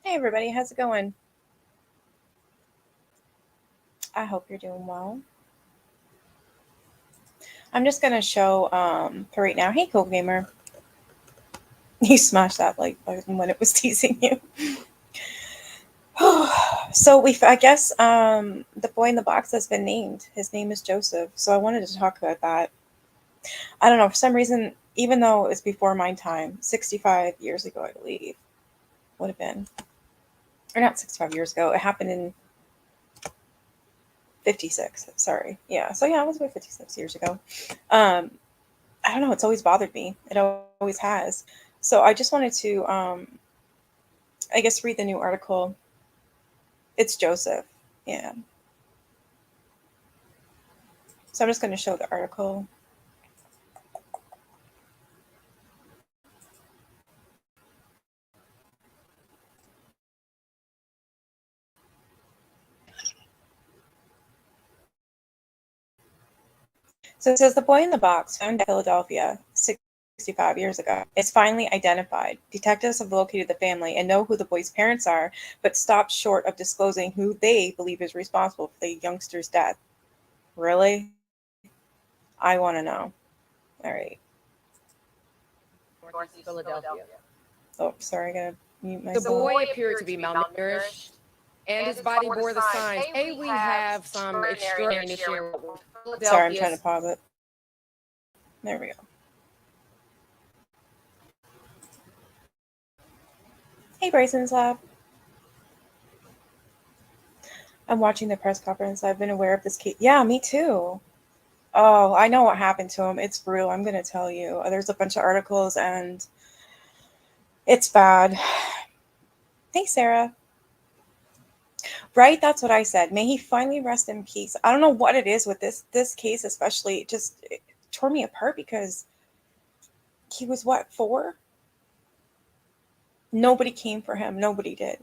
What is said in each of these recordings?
Hey everybody, how's it going? I hope you're doing well. I'm just gonna show for right now. Hey Cool Gamer. You smashed that like button when it was teasing you. So I guess the boy in the box has been named. His name is Joseph. So I wanted to talk about that. I don't know, for some reason, even though it's before my time, 65 years ago, I believe, would have been. Or not 65 years ago. It happened in 56. Sorry. Yeah. So yeah, it was about 56 years ago. Um I don't know, it's always bothered me. It always has. So I just wanted to I guess read the new article. It's Joseph. Yeah. So I'm just going to show the article. So it says the boy in the box found in Philadelphia 65 years ago is finally identified. Detectives have located the family and know who the boy's parents are, but stopped short of disclosing who they believe is responsible for the youngster's death. Really? I want to know. All right. Northeast Philadelphia. Oh, sorry, I gotta mute The myself. boy appeared to be malnourished, and his body bore the signs. Hey, we have some extraordinary news here. Sorry, I'm trying to Philadelphia's pause it. There we go. Hey, Bryson's Lab. I'm watching the press conference. I've been aware of this case. Yeah, me too. Oh, I know what happened to him. It's brutal. I'm going to tell you. There's a bunch of articles and it's bad. Hey, Sarah. Right? That's what I said. May he finally rest in peace. I don't know what it is with this case, especially. It tore me apart because he was what, 4? Nobody came for him. Nobody did.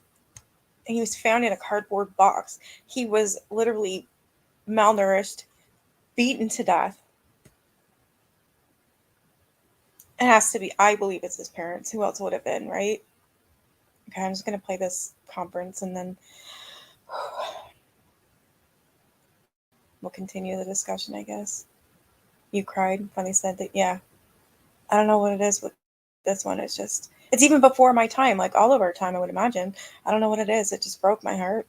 And he was found in a cardboard box. He was literally malnourished, beaten to death. It has to be. I believe it's his parents. Who else would it have been, right? Okay, I'm just gonna play this conference and then we'll continue the discussion, I guess. You cried when they said that. Yeah, I don't know what it is with this one. It's even before my time, like all of our time, I would imagine. I don't know what it is. It just broke my heart.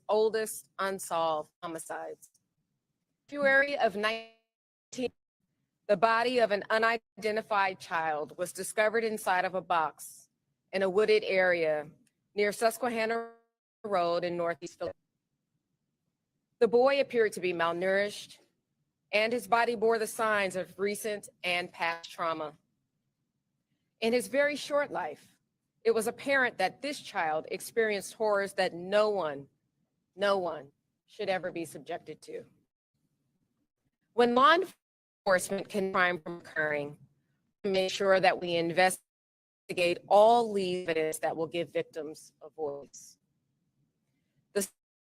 oldest unsolved homicides. February of 19, the body of an unidentified child was discovered inside of a box in a wooded area near Susquehanna Road in Northeast Philadelphia. The boy appeared to be malnourished, and his body bore the signs of recent and past trauma. In his very short life, it was apparent that this child experienced horrors that no one should ever be subjected to. When law enforcement can crime from occurring, make sure that we investigate all lead evidence that will give victims a voice. The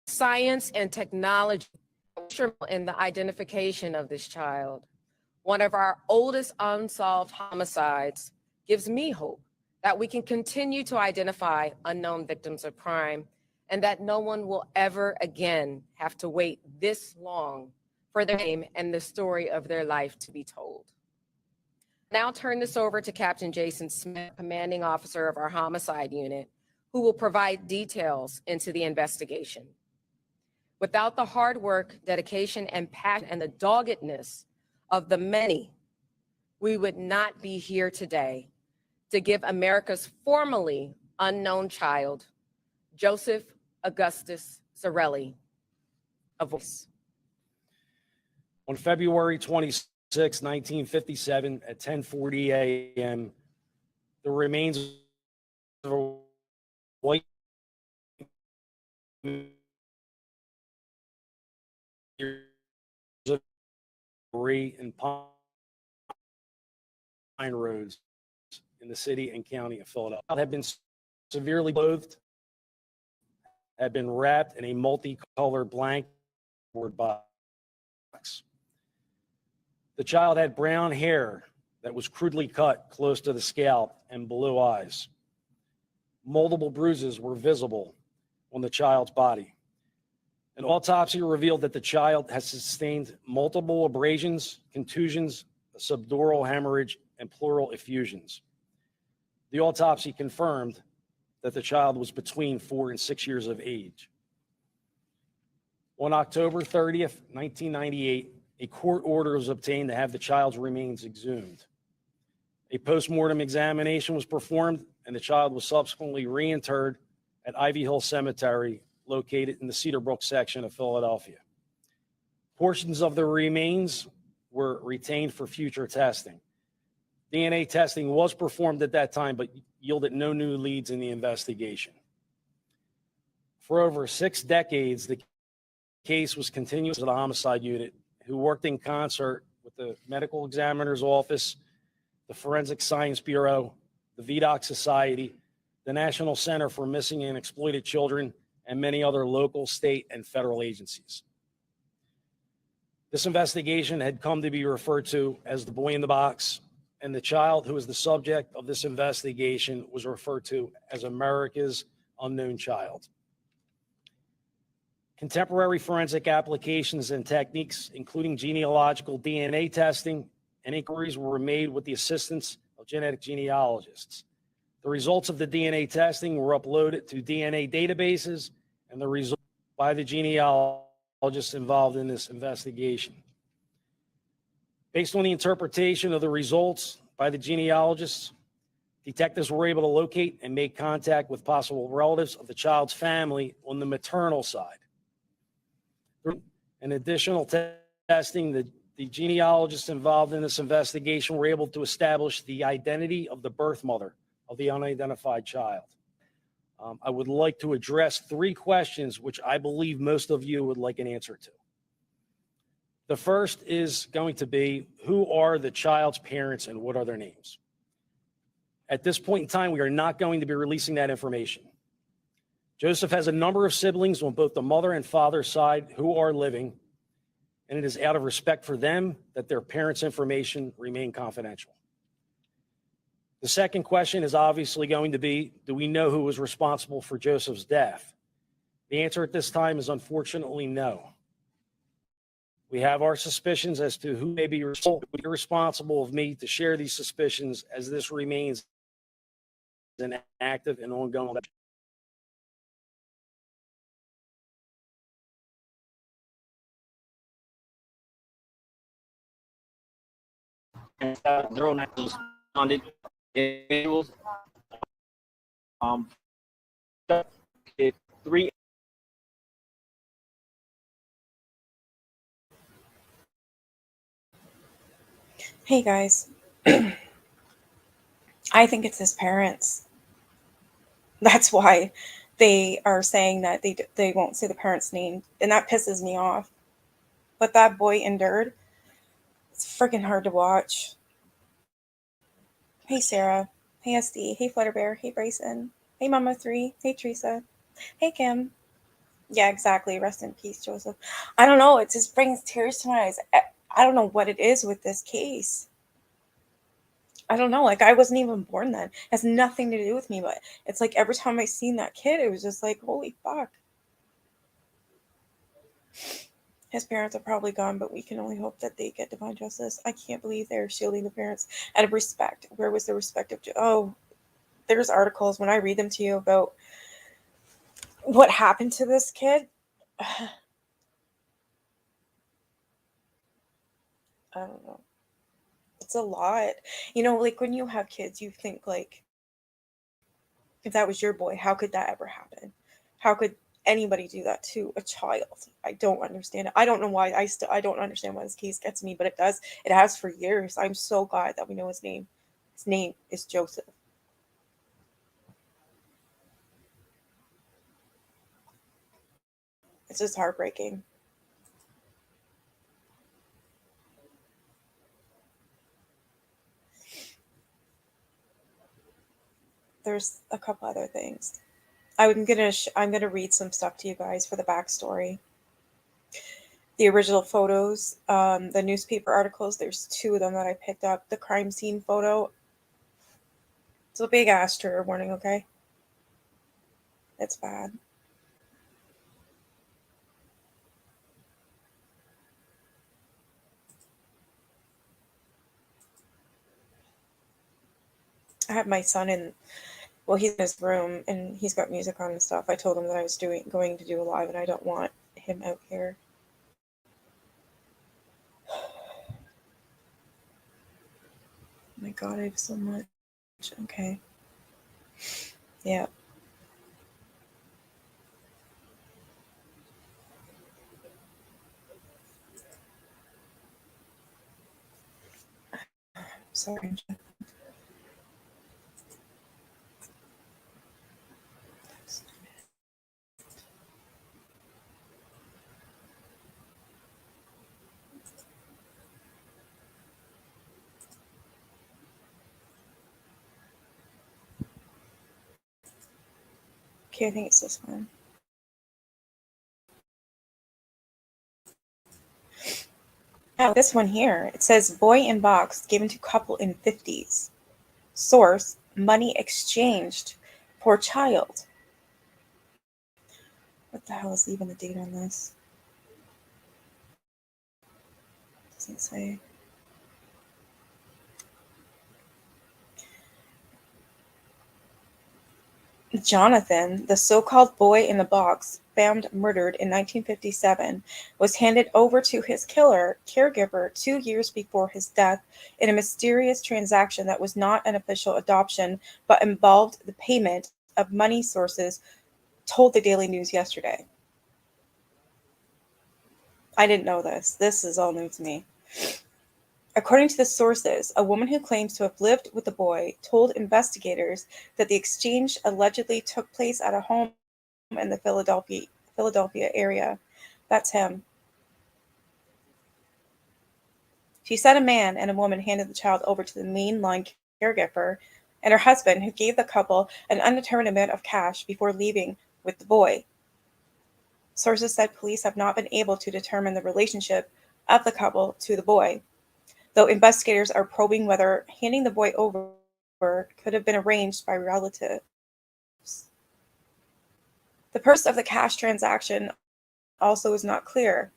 science and technology in the identification of this child, one of our oldest unsolved homicides, gives me hope that we can continue to identify unknown victims of crime and that no one will ever again have to wait this long for their name and the story of their life to be told. Now turn this over to Captain Jason Smith, commanding officer of our homicide unit, who will provide details into the investigation. Without the hard work, dedication, and passion, and the doggedness of the many, we would not be here today to give America's formerly unknown child, Joseph Augustus Zarelli, a voice. On February 26, 1957, at 10:40 a.m., the remains of a white in Pine Roads in the city and county of Philadelphia had been severely clothed, had been wrapped in a multicolored blanket box. The child had brown hair that was crudely cut close to the scalp and blue eyes. Multiple bruises were visible on the child's body. An autopsy revealed that the child has sustained multiple abrasions, contusions, a subdural hemorrhage, and pleural effusions. The autopsy confirmed that the child was between 4 and 6 years of age. On October 30th, 1998, a court order was obtained to have the child's remains exhumed. A post-mortem examination was performed, and the child was subsequently reinterred at Ivy Hill Cemetery, located in the Cedar Brook section of Philadelphia. Portions of the remains were retained for future testing. DNA testing was performed at that time, but yielded no new leads in the investigation. For over 6 decades, the case was continuous to the homicide unit, who worked in concert with the medical examiner's office, the Forensic Science Bureau, the VDOC Society, the National Center for Missing and Exploited Children, and many other local, state, and federal agencies. This investigation had come to be referred to as the boy in the box, and the child who was the subject of this investigation was referred to as America's unknown child. Contemporary forensic applications and techniques, including genealogical DNA testing and inquiries, were made with the assistance of genetic genealogists. The results of the DNA testing were uploaded to DNA databases, and the results by the genealogists involved in this investigation. Based on the interpretation of the results by the genealogists, detectives were able to locate and make contact with possible relatives of the child's family on the maternal side. In additional testing, the genealogists involved in this investigation were able to establish the identity of the birth mother of the unidentified child. I would like to address 3 questions which I believe most of you would like an answer to. The first is going to be, who are the child's parents and what are their names? At this point in time, we are not going to be releasing that information. Joseph has a number of siblings on both the mother and father side who are living, and it is out of respect for them that their parents' information remain confidential. The second question is obviously going to be, do we know who was responsible for Joseph's death? The answer at this time is unfortunately no. We have our suspicions as to who may be responsible of me to share these suspicions, as this remains an active and ongoing. Zero nineteen responded individuals. 3. Hey guys, I think it's his parents. That's why they are saying that they won't say the parents' name, and that pisses me off. What that boy endured, it's freaking hard to watch. Hey Sarah, hey SD, hey Flutterbear, hey Bryson, hey Mama 3, hey Teresa, hey Kim. Yeah, exactly. Rest in peace, Joseph. I don't know. It just brings tears to my eyes. I don't know what it is with this case. I don't know. Like, I wasn't even born then. It has nothing to do with me, but it's like every time I seen that kid, it was just like, holy fuck. His parents are probably gone, but we can only hope that they get divine justice. I can't believe they're shielding the parents out of respect. Where was the respect of... Oh, there's articles when I read them to you about what happened to this kid. I don't know. It's a lot. You know, like when you have kids, you think like, if that was your boy, how could that ever happen? How could anybody do that to a child? I don't understand it. I don't know why. I don't understand why this case gets me, but it does. It has for years. I'm so glad that we know his name. His name is Joseph. It's just heartbreaking. There's a couple other things. I'm gonna read some stuff to you guys for the backstory. the original photos, the newspaper articles. There's 2 of them that I picked up. The crime scene photo. It's a big ass trigger warning, okay? It's bad. I have my son in, well, he's in his room and he's got music on and stuff. I told him that I was going to do a live and I don't want him out here. Oh my God, I have so much. Okay. Yeah. Sorry. Okay, I think it's this one. Now, this one here, it says boy in box given to couple in 50s. Source, money exchanged. Poor child. What the hell is even the date on this? Doesn't say. Jonathan, the so-called boy in the box, found murdered in 1957, was handed over to his caregiver 2 years before his death in a mysterious transaction that was not an official adoption, but involved the payment of money, sources told the Daily News yesterday. I didn't know this. This is all new to me. According to the sources, a woman who claims to have lived with the boy told investigators that the exchange allegedly took place at a home in the Philadelphia area. That's him. She said a man and a woman handed the child over to the mainline caregiver and her husband, who gave the couple an undetermined amount of cash before leaving with the boy. Sources said police have not been able to determine the relationship of the couple to the boy, though investigators are probing whether handing the boy over could have been arranged by relatives. The purpose of the cash transaction also is not clear.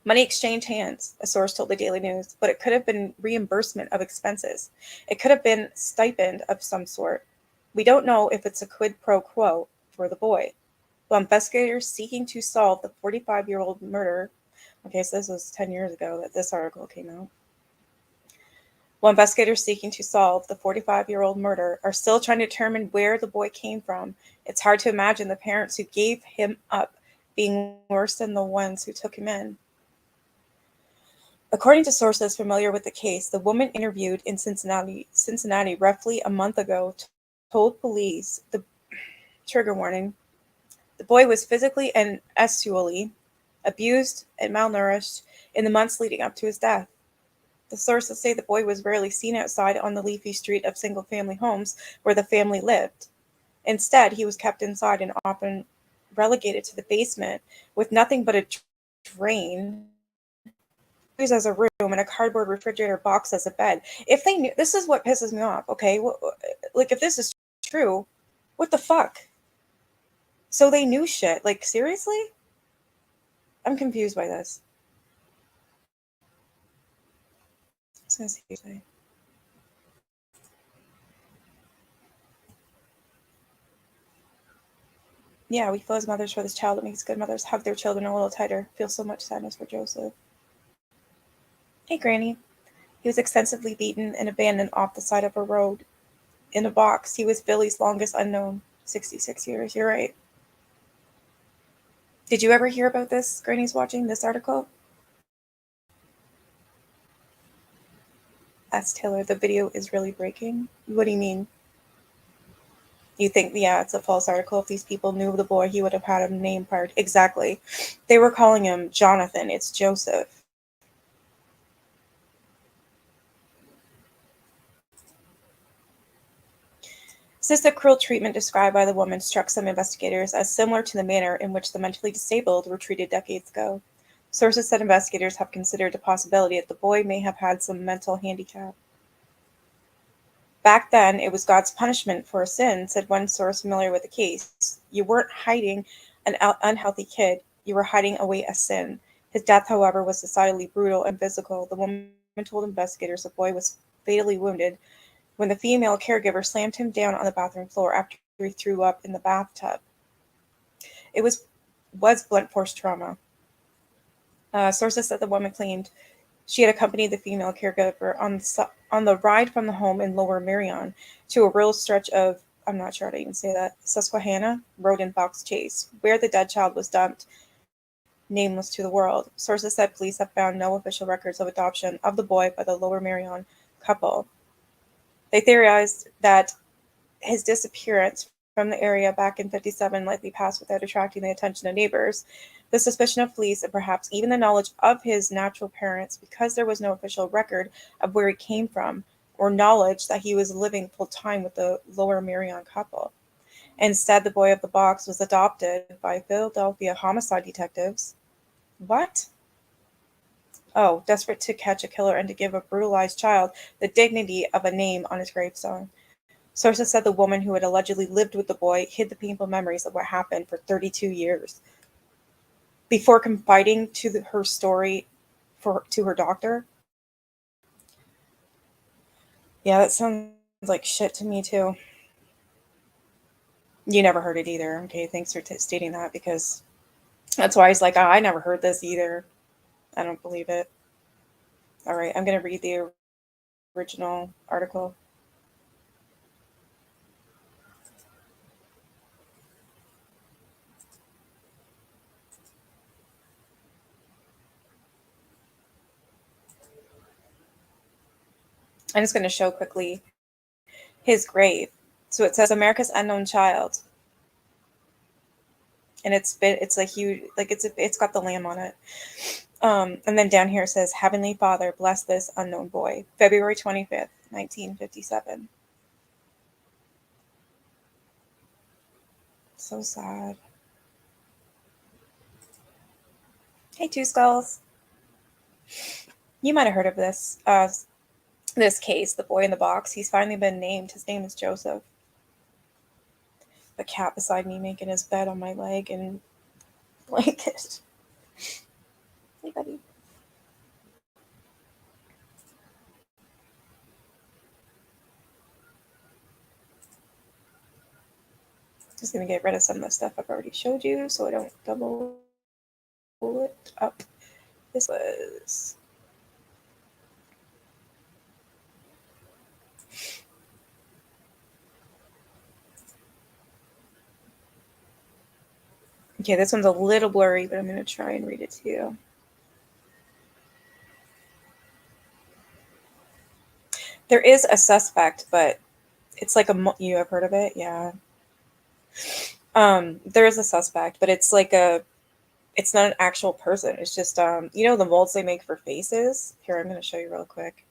Money exchanged hands, a source told the Daily News, but it could have been reimbursement of expenses. It could have been stipend of some sort. We don't know if it's a quid pro quo for the boy. While investigators seeking to solve the 45-year-old murder, okay, so this was 10 years ago that this article came out. While investigators seeking to solve the 45-year-old murder are still trying to determine where the boy came from, it's hard to imagine the parents who gave him up being worse than the ones who took him in. According to sources familiar with the case, the woman interviewed in Cincinnati roughly a month ago told police, the trigger warning, the boy was physically and sexually abused and malnourished in the months leading up to his death. The sources say the boy was rarely seen outside on the leafy street of single-family homes where the family lived. Instead, he was kept inside and often relegated to the basement with nothing but a drain, used as a room, and a cardboard refrigerator box as a bed. If they knew, this is what pisses me off, okay? Like, if this is true, what the fuck? So they knew shit. Like, seriously? I'm confused by this. I was gonna say. Yeah, we feel as mothers for this child. It makes good mothers hug their children a little tighter. Feel so much sadness for Joseph. Hey, Granny. He was extensively beaten and abandoned off the side of a road. In a box, he was Billy's longest unknown. 66 years, you're right. Did you ever hear about this, Granny's watching this article? Asked Taylor, the video is really breaking. What do you mean? You think, yeah, it's a false article. If these people knew the boy, he would have had a name prior. Exactly. They were calling him Jonathan. It's Joseph. Says the cruel treatment described by the woman struck some investigators as similar to the manner in which the mentally disabled were treated decades ago. Sources said investigators have considered the possibility that the boy may have had some mental handicap. Back then, it was God's punishment for a sin, said one source familiar with the case. You weren't hiding an unhealthy kid, you were hiding away a sin. His death, however, was decidedly brutal and physical. The woman told investigators the boy was fatally wounded when the female caregiver slammed him down on the bathroom floor after he threw up in the bathtub. It was blunt force trauma. Sources said the woman claimed she had accompanied the female caregiver on the ride from the home in Lower Merion to a rural stretch of, I'm not sure how to even say that, Susquehanna Road in Fox Chase, where the dead child was dumped, nameless to the world. Sources said police have found no official records of adoption of the boy by the Lower Merion couple. They theorized that his disappearance from the area back in 1957 likely passed without attracting the attention of neighbors, the suspicion of police, and perhaps even the knowledge of his natural parents, because there was no official record of where he came from or knowledge that he was living full-time with the Lower Merion couple. Instead, the boy of the box was adopted by Philadelphia homicide detectives. What? Oh, desperate to catch a killer and to give a brutalized child the dignity of a name on his gravestone. Sources said the woman who had allegedly lived with the boy hid the painful memories of what happened for 32 years. Before confiding her story to her doctor. Yeah, that sounds like shit to me too. You never heard it either. Okay, thanks for stating that, because that's why he's like, I never heard this either. I don't believe it. All right, I'm going to read the original article. I'm just going to show quickly his grave. So it says America's Unknown Child. And it's a huge, like it's got the lamb on it. And then down here it says, Heavenly Father, bless this unknown boy. February 25th, 1957. So sad. Hey, Two Skulls. You might have heard of this case, the boy in the box. He's finally been named. His name is Joseph. The cat beside me making his bed on my leg and blanket. Hey, buddy. Just going to get rid of some of the stuff I've already showed you so I don't double it up. This was... Okay, this one's a little blurry, but I'm going to try and read it to you. There is a suspect, but it's like you have heard of it? Yeah. There is a suspect, but it's like it's not an actual person. It's just, you know, the molds they make for faces? Here, I'm going to show you real quick.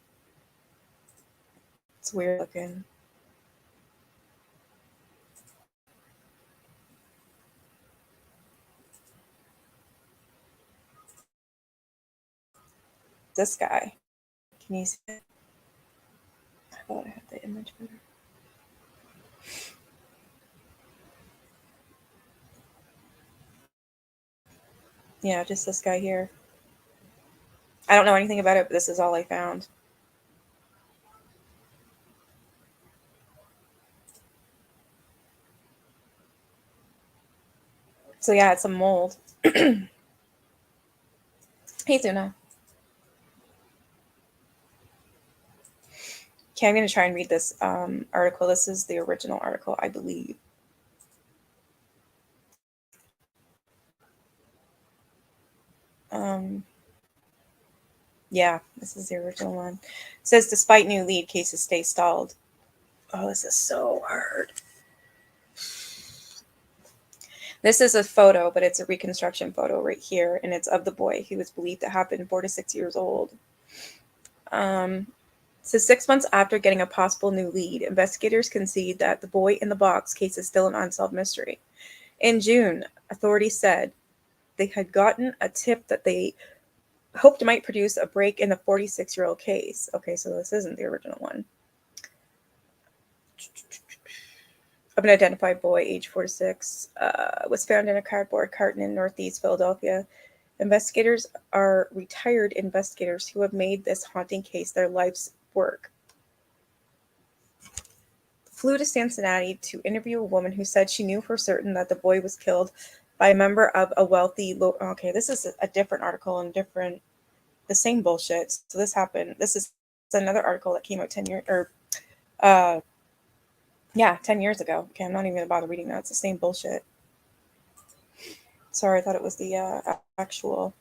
It's weird looking. This guy. Can you see it? I thought I had the image better. Yeah, just this guy here. I don't know anything about it, but this is all I found. So yeah, it's a mold. Hey, Tuna. Okay, I'm going to try and read this article. This is the original article, I believe. Yeah, this is the original one. It says, despite new lead, cases stay stalled. Oh, this is so hard. This is a photo, but it's a reconstruction photo right here, and it's of the boy who was believed to have been 4 to 6 years old. So 6 months after getting a possible new lead, investigators concede that the boy in the box case is still an unsolved mystery. In June, authorities said they had gotten a tip that the hoped might produce a break in the 46-year-old case. Okay, so this isn't the original one. Of an identified boy, age 46, was found in a cardboard carton in Northeast Philadelphia. Investigators are retired investigators who have made this haunting case their life's work. Flew to Cincinnati to interview a woman who said she knew for certain that the boy was killed by a member of a wealthy okay, this is a different article and the same bullshit. So this happened. This is another article that came out 10 years 10 years ago. Okay, I'm not even gonna bother reading that. It's the same bullshit. Sorry, I thought it was the actual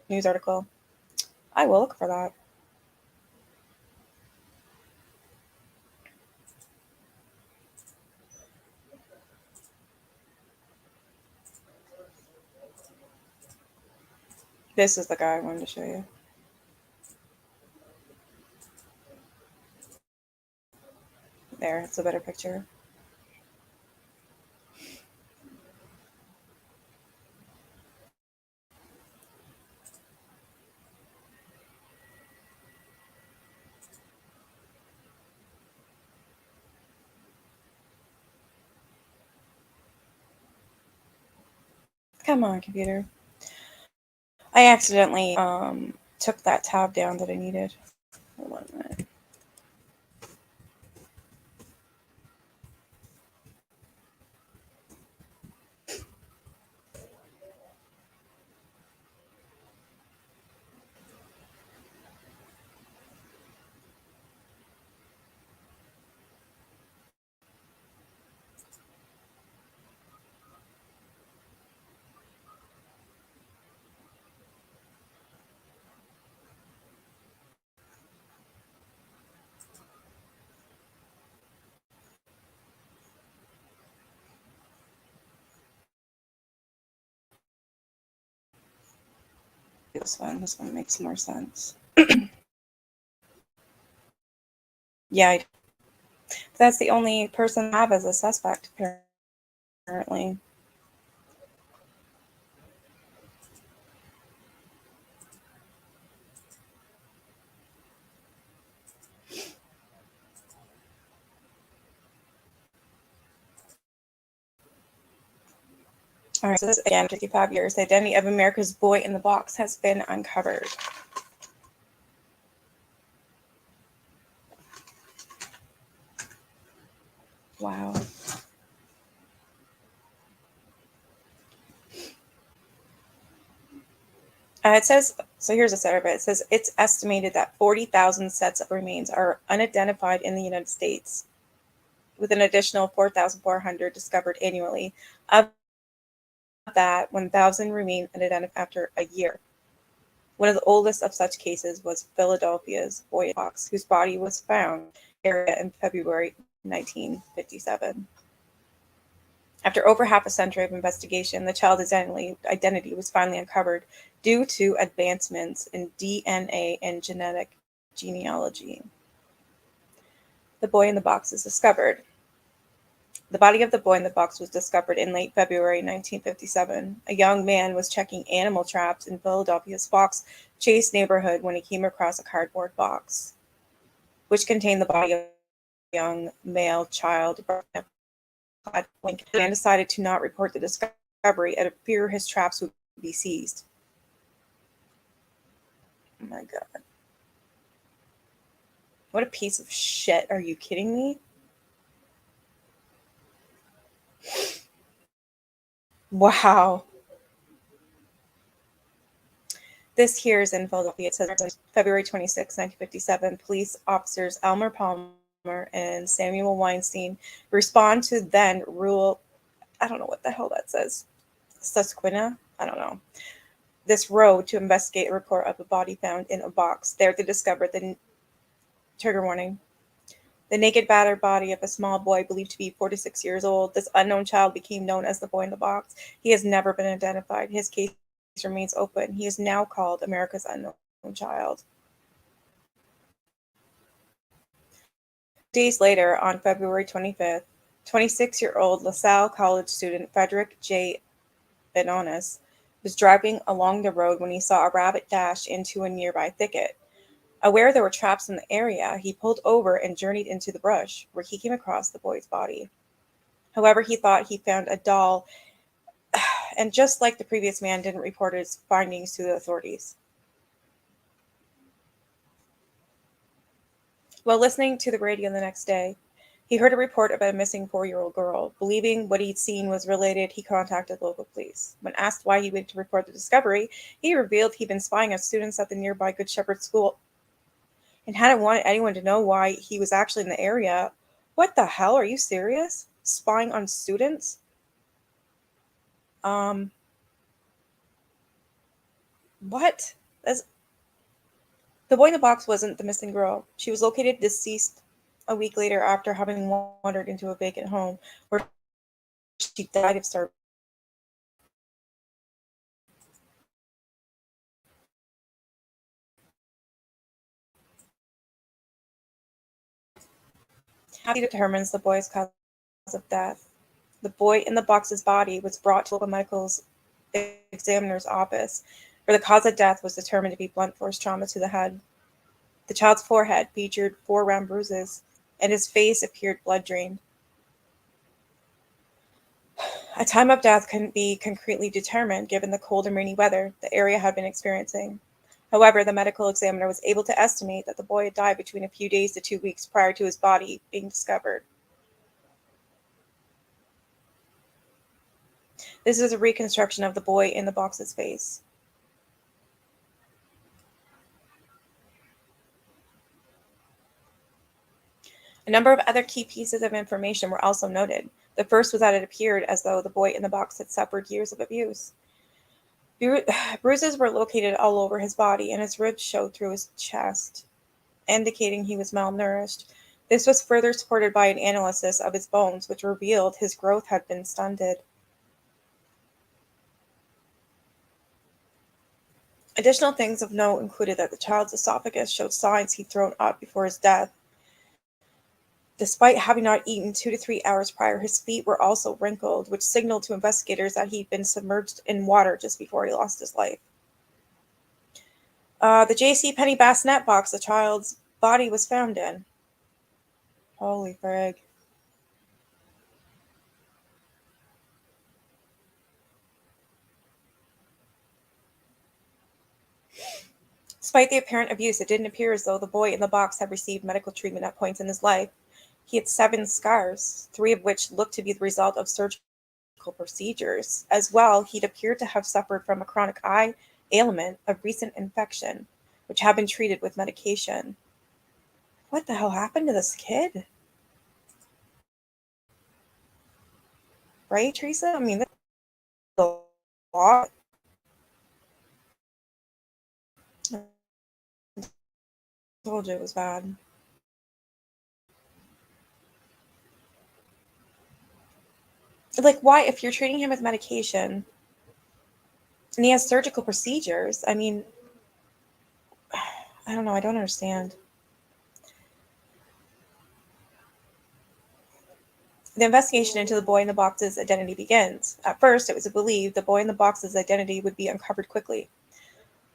news article. I will look for that. This is the guy I wanted to show you. There, it's a better picture. Come on, computer. I accidentally took that tab down that I needed. Hold on a minute. This one makes more sense. Yeah, that's the only person I have as a suspect, apparently. All right, so this again, 55 years. The identity of America's boy in the box has been uncovered. Wow. It says, so here's a set of it. It says it's estimated that 40,000 sets of remains are unidentified in the United States, with an additional 4,400 discovered annually. Of that, 1,000 remain unidentified after a year. One of the oldest of such cases was Philadelphia's boy box, whose body was found in February 1957. After over half a century of investigation, the child's identity was finally uncovered due to advancements in DNA and genetic genealogy. The boy in the box is discovered. The body of the boy in the box was discovered in late February 1957. A young man was checking animal traps in Philadelphia's Fox Chase neighborhood when he came across a cardboard box, which contained the body of a young male child. The man decided to not report the discovery out of fear his traps would be seized. Oh my God. What a piece of shit. Are you kidding me? Wow. This here is in Philadelphia. It says February 26, 1957, police officers Elmer Palmer and Samuel Weinstein respond to then rural, I don't know what the hell that says, Susquehanna? I don't know. This road to investigate a report of a body found in a box. There they discovered the trigger warning. The naked, battered body of a small boy believed to be 46 years old. This unknown child became known as the boy in the box. He has never been identified. His case remains open. He is now called America's Unknown Child. Days later, on February 25th, 26-year-old LaSalle College student Frederick J. Benonis was driving along the road when he saw a rabbit dash into a nearby thicket. Aware there were traps in the area, he pulled over and journeyed into the brush, where he came across the boy's body. However, he thought he found a doll, and just like the previous man, didn't report his findings to the authorities. While listening to the radio the next day, he heard a report about a missing 4-year-old girl. Believing what he'd seen was related, he contacted local police. When asked why he went to report the discovery, he revealed he'd been spying on students at the nearby Good Shepherd School and hadn't wanted anyone to know why he was actually in the area. What the hell? Are you serious? Spying on students? What? The boy in the box wasn't the missing girl. She was located deceased a week later after having wandered into a vacant home where she died of starvation. He determines the boy's cause of death. The boy in the box's body was brought to a local medical examiner's office, where the cause of death was determined to be blunt force trauma to the head. The child's forehead featured 4 round bruises, and his face appeared blood-drained. A time of death couldn't be concretely determined given the cold and rainy weather the area had been experiencing. However, the medical examiner was able to estimate that the boy had died between a few days to 2 weeks prior to his body being discovered. This is a reconstruction of the boy in the box's face. A number of other key pieces of information were also noted. The first was that it appeared as though the boy in the box had suffered years of abuse. Bruises were located all over his body, and his ribs showed through his chest, indicating he was malnourished. This was further supported by an analysis of his bones, which revealed his growth had been stunted. Additional things of note included that the child's esophagus showed signs he'd thrown up before his death. Despite having not eaten 2 to 3 hours prior, his feet were also wrinkled, which signaled to investigators that he'd been submerged in water just before he lost his life. The J.C. Penney bassinet box the child's body was found in. Holy frig. Despite the apparent abuse, it didn't appear as though the boy in the box had received medical treatment at points in his life. He had 7 scars, 3 of which looked to be the result of surgical procedures. As well, he'd appeared to have suffered from a chronic eye ailment of recent infection, which had been treated with medication. What the hell happened to this kid? Right, Teresa? I mean, that's a lot. I told you it was bad. Like, why, if you're treating him with medication and he has surgical procedures, I mean, I don't know, I don't understand. The investigation into the boy in the box's identity begins. At first, it was believed the boy in the box's identity would be uncovered quickly.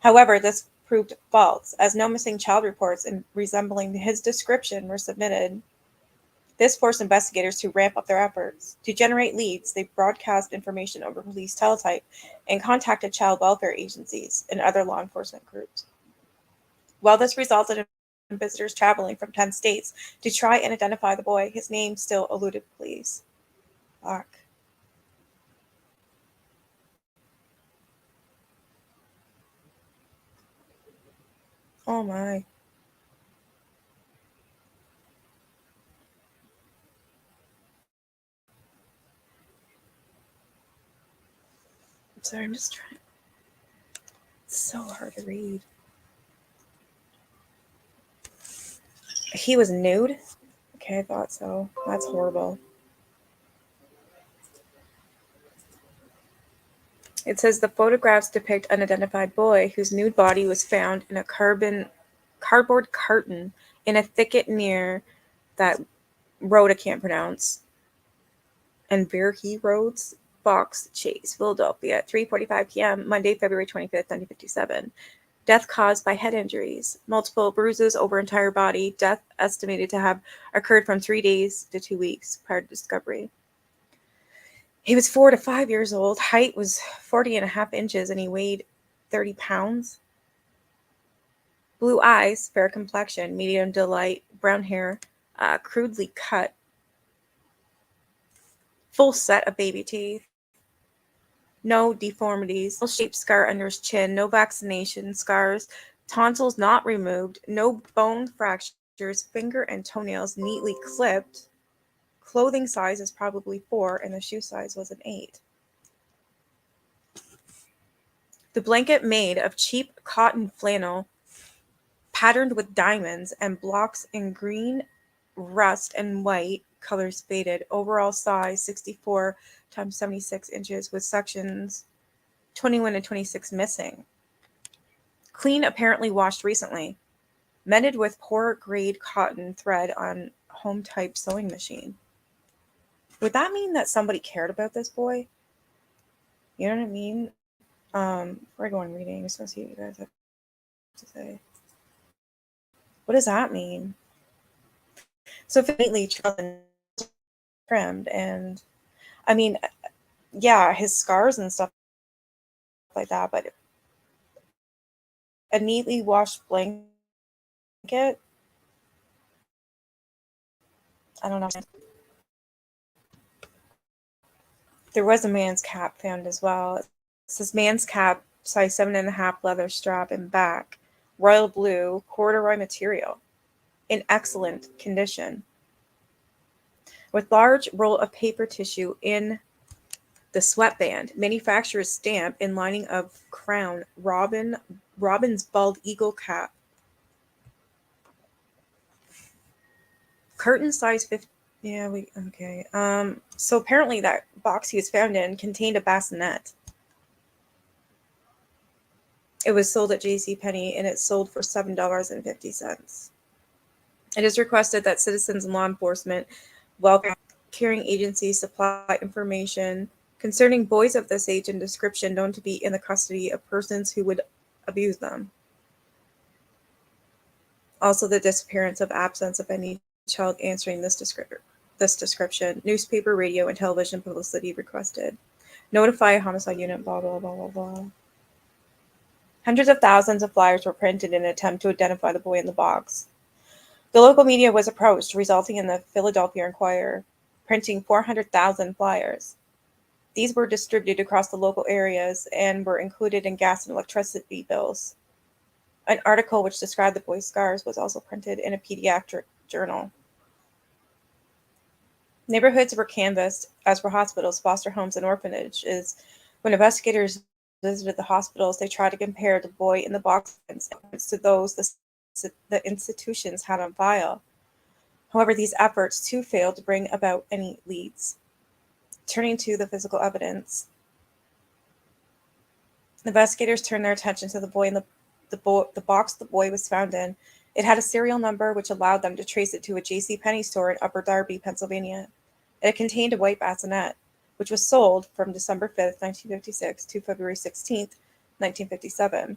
However, this proved false, as no missing child reports resembling his description were submitted. This forced investigators to ramp up their efforts. To generate leads, they broadcast information over police teletype and contacted child welfare agencies and other law enforcement groups. While this resulted in visitors traveling from 10 states to try and identify the boy, his name still eluded police. Fuck. Oh my. I'm sorry, I'm just trying. It's so hard to read. He was nude? Okay, I thought so. That's horrible. It says the photographs depict unidentified boy whose nude body was found in a cardboard carton in a thicket near that road I can't pronounce. And Verhey roads. Box Chase, Philadelphia, at 3:45 p.m., Monday, February 25th, 1957. Death caused by head injuries, multiple bruises over entire body. Death estimated to have occurred from 3 days to 2 weeks prior to discovery. He was 4 to 5 years old. Height was 40.5 inches, and he weighed 30 pounds. Blue eyes, fair complexion, medium to light brown hair, crudely cut. Full set of baby teeth. No deformities. Shaped scar under his chin. No vaccination scars. Tonsils not removed. No bone fractures. Finger and toenails neatly clipped. Clothing size is probably 4, and the shoe size was an 8. The blanket made of cheap cotton flannel, patterned with diamonds and blocks in green, rust, and white. Colors faded. Overall size 64 times 76 inches, with sections 21 and 26 missing. Clean, apparently washed recently. Mended with poor grade cotton thread on home type sewing machine. Would that mean that somebody cared about this boy? You know what I mean? Before I go on reading, I just want to see what you guys have to say. What does that mean? So faintly trimmed, and I mean, yeah, his scars and stuff like that, but a neatly washed blanket, I don't know. There was a man's cap found as well. It says man's cap, size 7.5, leather strap and back, royal blue, corduroy material, in excellent condition, with large roll of paper tissue in the sweatband, manufacturer's stamp in lining of crown, robin's bald eagle cap, curtain size 50. Yeah, okay. So apparently that box he was found in contained a bassinet. It was sold at JCPenney, and it sold for $7.50. It is requested that citizens and law enforcement, welfare caring agencies supply information concerning boys of this age and description known to be in the custody of persons who would abuse them. Also, the disappearance of absence of any child answering this description. Newspaper, radio, and television publicity requested. Notify a homicide unit, blah, blah, blah, blah, blah. Hundreds of thousands of flyers were printed in an attempt to identify the boy in the box. The local media was approached, resulting in the Philadelphia Inquirer printing 400,000 flyers. These were distributed across the local areas and were included in gas and electricity bills. An article which described the boy's scars was also printed in a pediatric journal. Neighborhoods were canvassed, as were hospitals, foster homes, and orphanages. When investigators visited the hospitals, they tried to compare the boy in the box to those the institutions had on file. However, these efforts too failed to bring about any leads. Turning to the physical evidence, investigators turned their attention to the boy in the box the boy was found in. It had a serial number which allowed them to trace it to a JCPenney store in Upper Darby, Pennsylvania. It contained a white bassinet, which was sold from December 5th, 1956 to February 16th, 1957.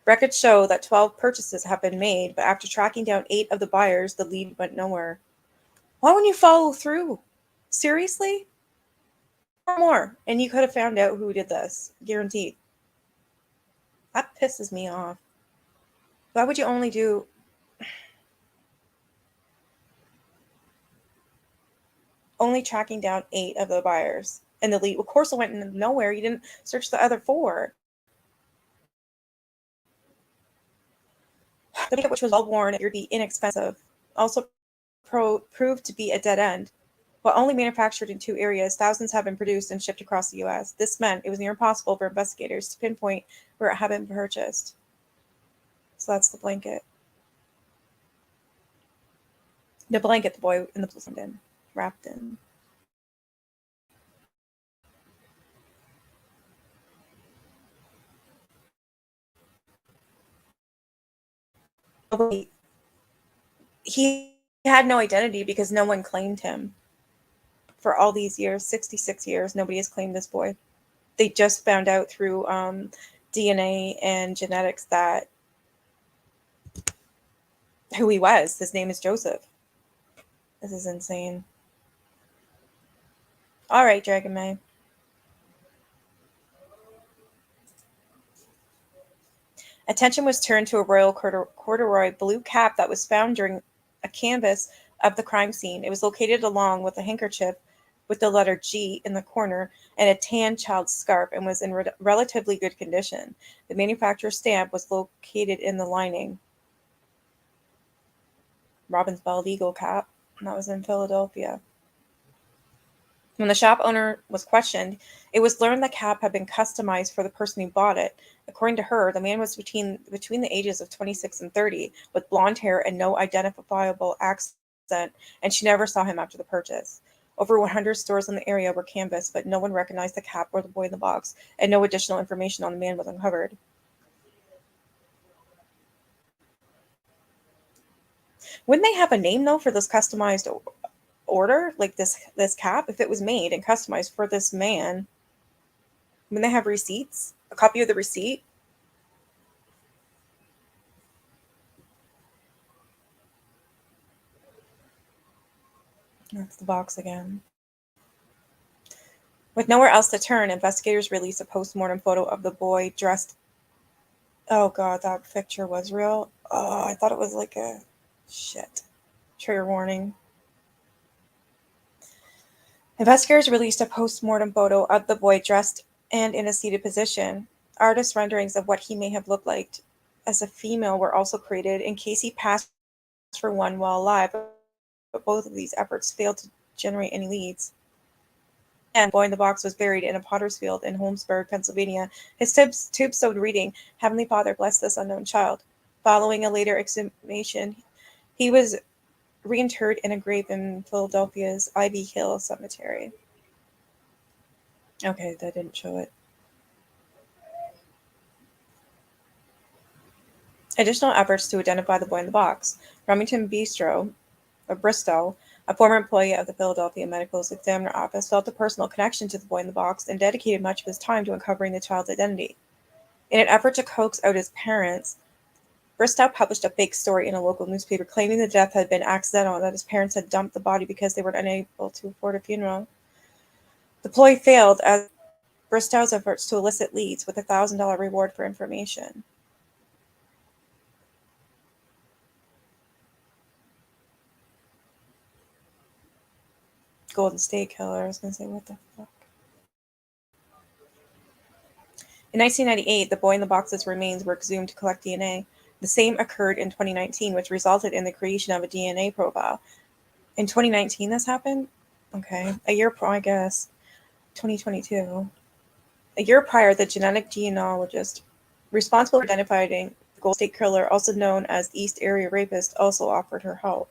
Records show that 12 purchases have been made, but after tracking down 8 of the buyers, the lead went nowhere. Why wouldn't you follow through? Seriously? More, and you could have found out who did this. Guaranteed. That pisses me off. Why would you only tracking down 8 of the buyers? And the lead, of course, it went nowhere. You didn't search the other 4. The ticket, which was well worn, appeared to be inexpensive, also proved to be a dead end. While only manufactured in 2 areas, thousands have been produced and shipped across the U.S. This meant it was near impossible for investigators to pinpoint where it had been purchased. So that's the blanket. The blanket the boy in the police in, wrapped in. He had no identity because no one claimed him. for all these years, 66 years, nobody has claimed this boy. They just found out through DNA and genetics that who he was. His name is Joseph. This is insane. All right, Dragon May. Attention was turned to a royal corduroy blue cap that was found during a canvass of the crime scene. It was located along with a handkerchief with the letter G in the corner and a tan child's scarf and was in relatively good condition. The manufacturer's stamp was located in the lining. Robin's bald eagle cap, and that was in Philadelphia. When the shop owner was questioned, it was learned the cap had been customized for the person who bought it. According to her, the man was between the ages of 26 and 30, with blonde hair and no identifiable accent, and she never saw him after the purchase. Over 100 stores in the area were canvassed, but no one recognized the cap or the boy in the box, and no additional information on the man was uncovered. Wouldn't they have a name, though, for this customized order, like this cap? If it was made and customized for this man, when they have receipts, a copy of the receipt. That's the box again. With nowhere else to turn, investigators released a post-mortem photo of the boy dressed. Oh god, that picture was real. Oh, I thought it was like a shit. Trigger warning. Investigators released a post-mortem photo of the boy dressed and in a seated position. Artist renderings of what he may have looked like as a female were also created in case he passed for one while alive, but both of these efforts failed to generate any leads. And the boy in the box was buried in a potter's field in Holmesburg, Pennsylvania. His tombstone reading, Heavenly Father, bless this unknown child. Following a later exhumation, he was reinterred in a grave in Philadelphia's Ivy Hill Cemetery. Okay, that didn't show it. Additional efforts to identify the boy in the box. Remington Bristow, a former employee of the Philadelphia Medical Examiner Office, felt a personal connection to the boy in the box and dedicated much of his time to uncovering the child's identity. In an effort to coax out his parents, Bristow published a fake story in a local newspaper claiming the death had been accidental and that his parents had dumped the body because they were unable to afford a funeral. The ploy failed as Bristow's efforts to elicit leads with a $1,000 reward for information. Golden State Killer. I was going to say, what the fuck? In 1998, the boy in the box's remains were exhumed to collect DNA. The same occurred in 2019, which resulted in the creation of a DNA profile. In 2019, this happened? Okay. A year prior, I guess. 2022. A year prior, the genetic genealogist responsible for identifying the Golden State Killer, also known as the East Area Rapist, also offered her help.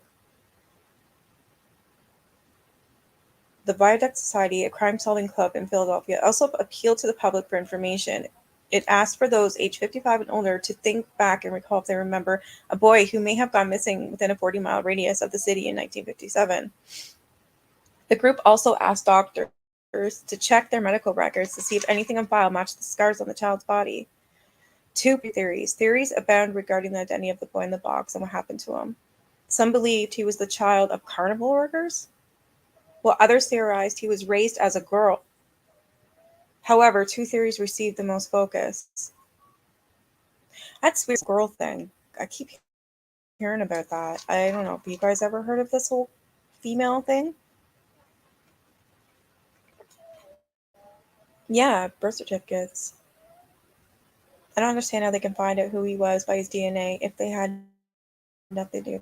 The Viaduct Society, a crime-solving club in Philadelphia, also appealed to the public for information. It asked for those aged 55 and older to think back and recall if they remember a boy who may have gone missing within a 40-mile radius of the city in 1957. The group also asked doctors to check their medical records to see if anything on file matched the scars on the child's body. Two theories. Theories abound regarding the identity of the boy in the box and what happened to him. Some believed he was the child of carnival workers, while others theorized he was raised as a girl. However, two theories received the most focus. That's weird girl thing. I keep hearing about that. I don't know. Have you guys ever heard of this whole female thing? Yeah, birth certificates. I don't understand how they can find out who he was by his DNA if they had nothing to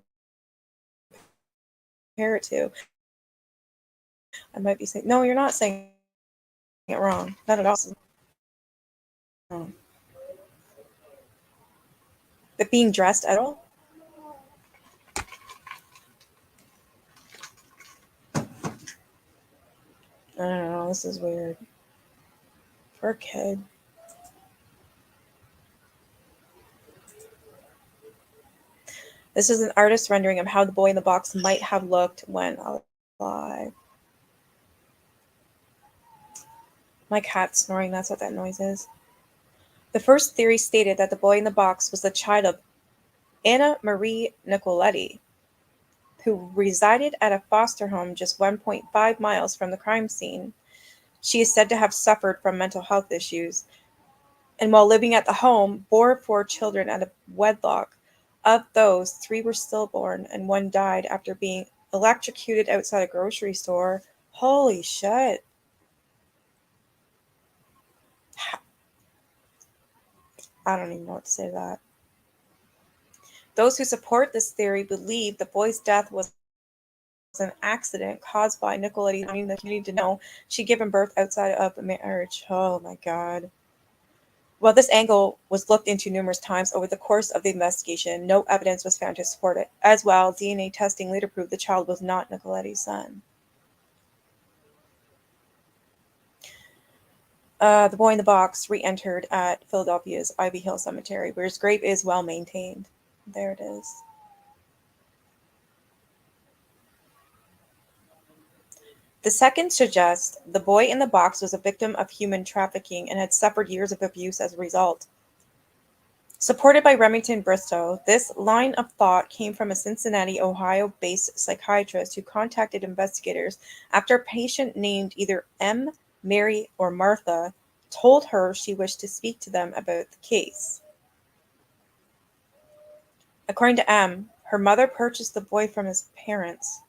compare it to. I might be saying, no, you're not saying it wrong. Not at all. No. But being dressed at all? I don't know. This is weird. For a kid. This is an artist's rendering of how the boy in the box might have looked when alive. My cat's snoring, that's what that noise is. The first theory stated that the boy in the box was the child of Anna Marie Nicoletti, who resided at a foster home just 1.5 miles from the crime scene. She is said to have suffered from mental health issues, and while living at the home, bore 4 children out of wedlock. Of those, 3 were stillborn, and 1 died after being electrocuted outside a grocery store. Holy shit. I don't even know what to say to that. Those who support this theory believe the boy's death was an accident caused by Nicoletti wanting the community to know she'd given birth outside of marriage. Oh my god. While this angle was looked into numerous times over the course of the investigation, no evidence was found to support it. As well, DNA testing later proved the child was not Nicoletti's son. The boy in the box re-entered at Philadelphia's Ivy Hill Cemetery, where his grave is well maintained. There it is. The second suggests the boy in the box was a victim of human trafficking and had suffered years of abuse as a result. Supported by Remington Bristow, this line of thought came from a Cincinnati, Ohio-based psychiatrist who contacted investigators after a patient named either M, Mary, or Martha told her she wished to speak to them about the case. According to M, her mother purchased the boy from his parents.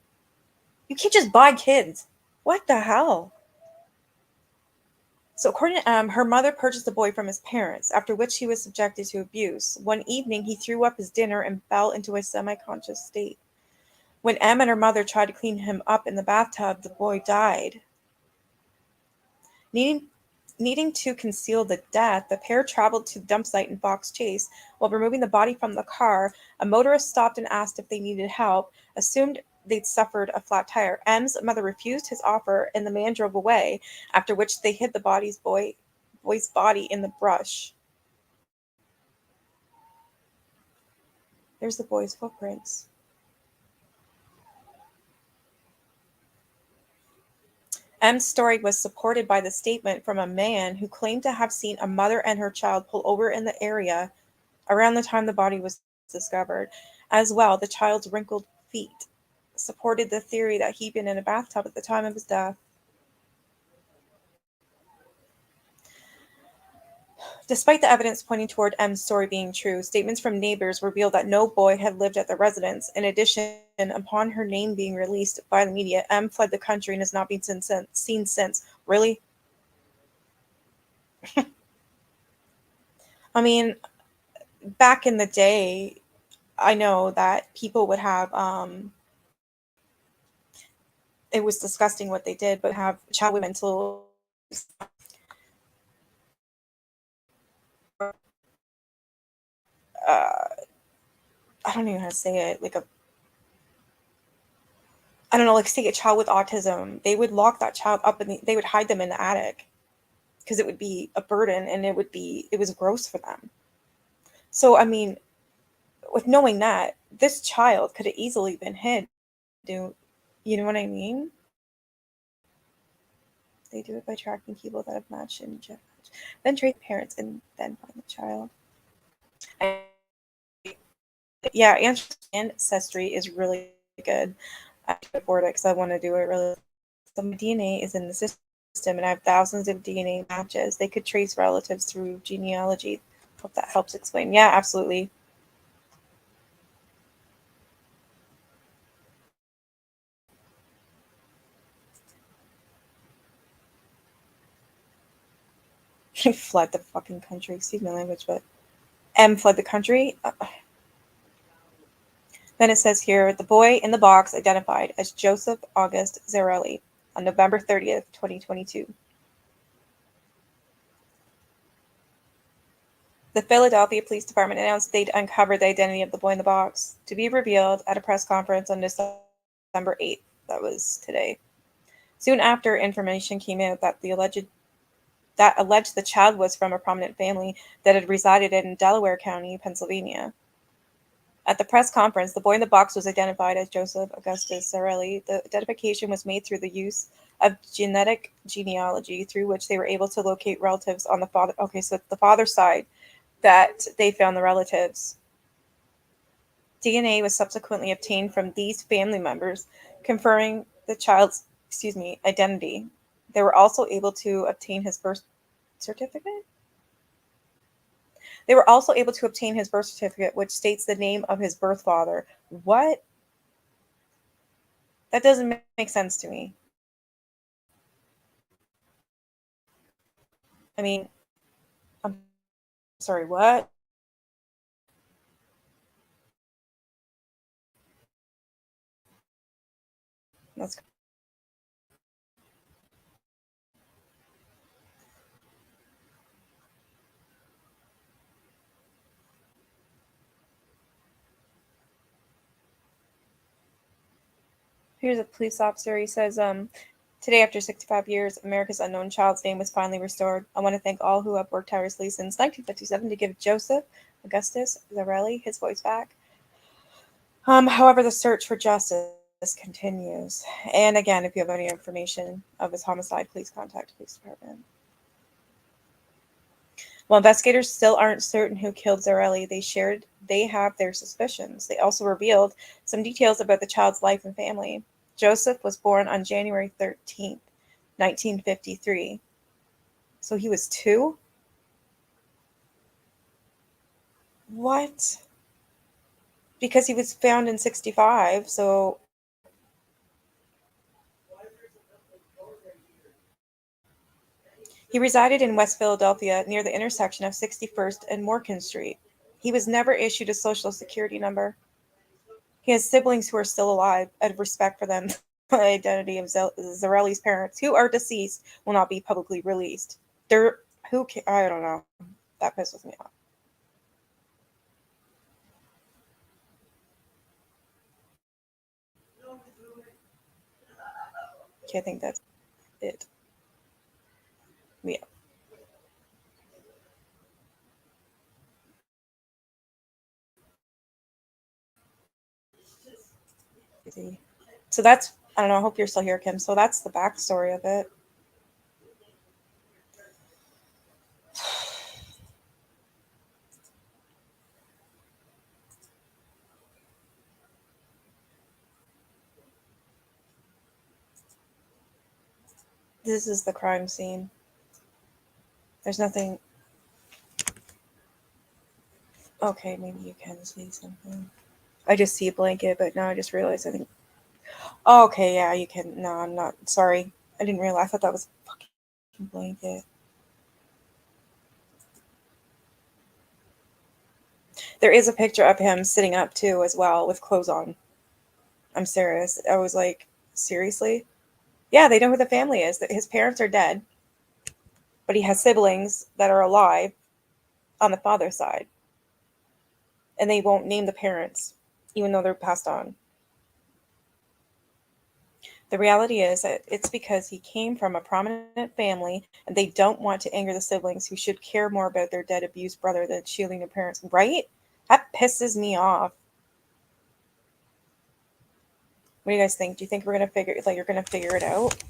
You can't just buy kids. What the hell? So according to M, her mother purchased the boy from his parents, after which he was subjected to abuse. One evening, he threw up his dinner and fell into a semi-conscious state. When M and her mother tried to clean him up in the bathtub, the boy died. Needing to conceal the death, the pair traveled to the dump site in Fox Chase. While removing the body from the car, a motorist stopped and asked if they needed help, assumed they'd suffered a flat tire. M's mother refused his offer, and the man drove away, after which they hid the boy's body in the brush. There's the boy's footprints. M's story was supported by the statement from a man who claimed to have seen a mother and her child pull over in the area around the time the body was discovered. As well, the child's wrinkled feet supported the theory that he'd been in a bathtub at the time of his death. Despite the evidence pointing toward M's story being true, statements from neighbors revealed that no boy had lived at the residence. In addition, upon her name being released by the media, M fled the country and has not been seen since. Really? I mean, back in the day, I know that people would have, it was disgusting what they did, but have child mental I don't even know how to say it, I don't know, like say a child with autism, they would lock that child up and they would hide them in the attic because it would be a burden and it was gross for them. So, I mean, with knowing that, this child could have easily been hid. You know what I mean? They do it by tracking people that have matched and then trace parents and then find the child. Yeah, ancestry is really good. I can afford it because I want to do it really. So my DNA is in the system, and I have thousands of DNA matches. They could trace relatives through genealogy. Hope that helps explain. Yeah, absolutely. He fled the fucking country. Excuse my language, but M fled the country. Then it says here, the boy in the box identified as Joseph Augustus Zarelli on November 30th, 2022. The Philadelphia Police Department announced they'd uncovered the identity of the boy in the box, to be revealed at a press conference on December 8th. That was today. Soon after, information came out that alleged the child was from a prominent family that had resided in Delaware County, Pennsylvania. At the press conference, the boy in the box was identified as Joseph Augustus Zarelli. The identification was made through the use of genetic genealogy, through which they were able to locate relatives on the father. Okay, so it's the father's side that they found the relatives. DNA was subsequently obtained from these family members, confirming the child's, identity. They were also able to obtain his birth certificate. They were also able to obtain his birth certificate, which states the name of his birth father. What? That doesn't make sense to me. I mean, I'm sorry, what? That's Here's a police officer. He says, today, after 65 years, America's unknown child's name was finally restored. I want to thank all who have worked tirelessly since 1957 to give Joseph Augustus Zarelli his voice back. However, the search for justice continues. And again, if you have any information of his homicide, please contact the police department. While investigators still aren't certain who killed Zarelli, they have their suspicions. They also revealed some details about the child's life and family. Joseph was born on January 13th, 1953. So he was 2? What? Because he was found in 65, so he resided in West Philadelphia near the intersection of 61st and Morgan Street. He was never issued a social security number. He has siblings who are still alive. Out of respect for them, the identity of Zarelli's parents, who are deceased, will not be publicly released. I don't know. That pisses me off. Okay, I think that's it. Yeah. So that's, I don't know, I hope you're still here, Kim. So that's the backstory of it. This is the crime scene. There's nothing. Okay, maybe you can see something. I just see a blanket, but now I just realized I think. Oh, okay, yeah, you can. No, I'm not. Sorry. I didn't realize. I thought that was a fucking blanket. There is a picture of him sitting up too, as well, with clothes on. I'm serious. I was like, seriously? Yeah, they know who the family is. His parents are dead, but he has siblings that are alive on the father's side. And they won't name the parents, even though they're passed on. The reality is that it's because he came from a prominent family and they don't want to anger the siblings who should care more about their dead abused brother than shielding their parents. Right? That pisses me off. What do you guys think? Do you think you're gonna figure it out?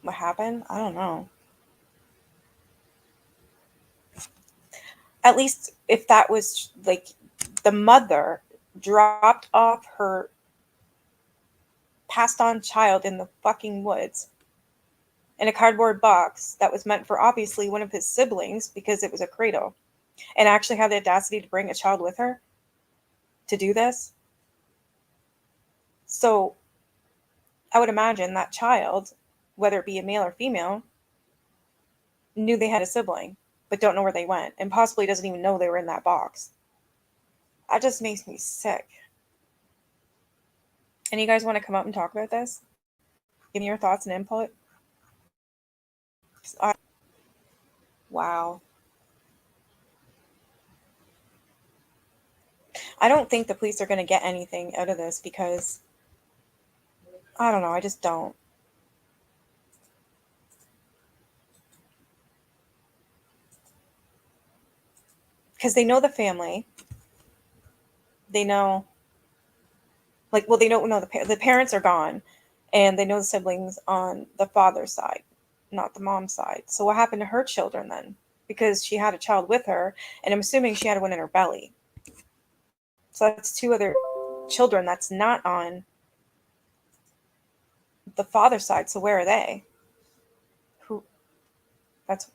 What happened? I don't know. At least if that was like the mother dropped off her passed on child in the fucking woods in a cardboard box that was meant for obviously one of his siblings because it was a cradle, and actually had the audacity to bring a child with her to do this. So I would imagine that child, whether it be a male or female, knew they had a sibling, but don't know where they went, and possibly doesn't even know they were in that box. That just makes me sick. And you guys want to come up and talk about this? Give me your thoughts and input. Wow. I don't think the police are going to get anything out of this because I don't know. I just don't. because they know the family. They know, like, well, they don't know the parents are gone, and they know the siblings on the father's side, not the mom's side. So what happened to her children then? Because she had a child with her, and I'm assuming she had one in her belly. So that's two other children that's not on the father's side. So where are they? Who? That's,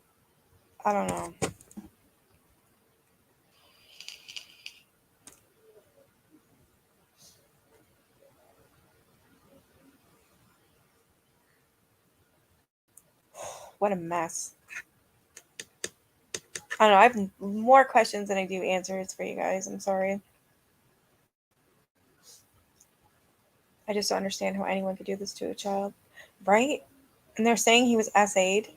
I don't know. What a mess. I don't know. I have more questions than I do answers for you guys. I'm sorry. I just don't understand how anyone could do this to a child. Right? And they're saying he was SA'd.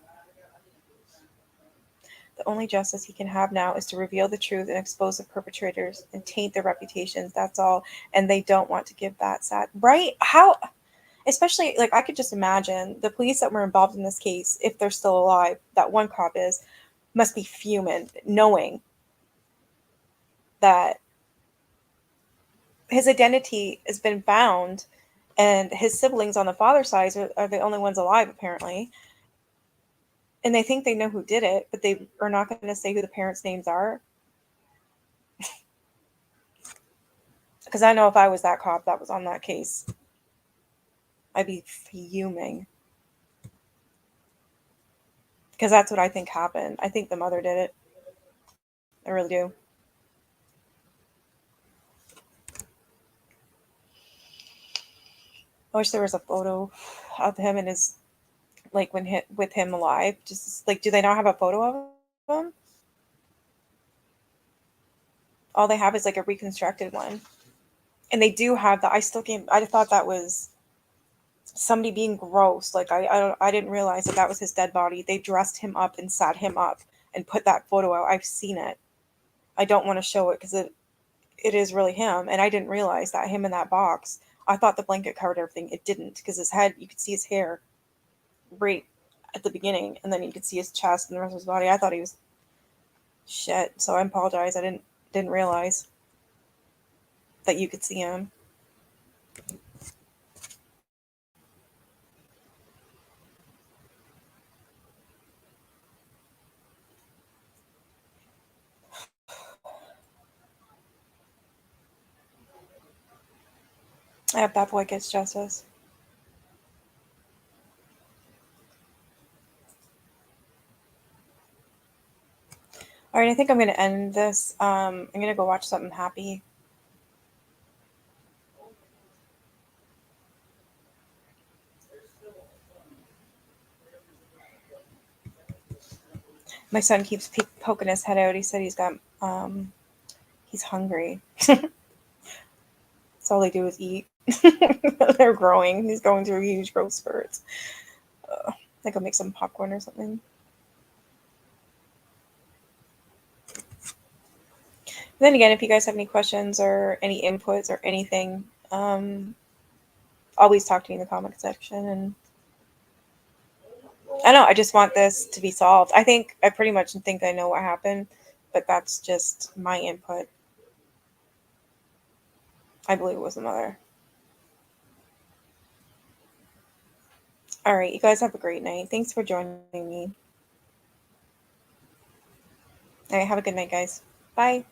The only justice he can have now is to reveal the truth and expose the perpetrators and taint their reputations. That's all. And they don't want to give that sad. Right? How? Especially, like, I could just imagine the police that were involved in this case, if they're still alive, that one cop is, must be fuming, knowing that his identity has been found and his siblings on the father's side are the only ones alive, apparently. And they think they know who did it, but they are not going to say who the parents' names are. Because I know if I was that cop that was on that case, I'd be fuming. Because that's what I think happened. I think the mother did it. I really do. I wish there was a photo of him and his, like, with him alive. Just like, do they not have a photo of him? All they have is like a reconstructed one. And they do have that. I thought that was somebody being gross. Like, I didn't realize that was his dead body. They dressed him up and sat him up and put that photo out. I've seen it. I don't want to show it because it is really him. And I didn't realize that him in that box. I thought the blanket covered everything. It didn't, because his head, you could see his hair right at the beginning, and then you could see his chest and the rest of his body. I thought he was shit. So I apologize. I didn't realize that you could see him. I hope that boy gets justice. All right, I think I'm going to end this. I'm going to go watch something happy. My son keeps poking his head out. He said he's hungry. That's all they do is eat. They're growing. He's going through huge growth spurts. I think I'll make some popcorn or something. Then again, if you guys have any questions or any inputs or anything, always talk to me in the comment section. And I know, I just want this to be solved. I pretty much think I know what happened, but that's just my input. I believe it was the mother. All right, you guys have a great night. Thanks for joining me. All right, have a good night, guys. Bye.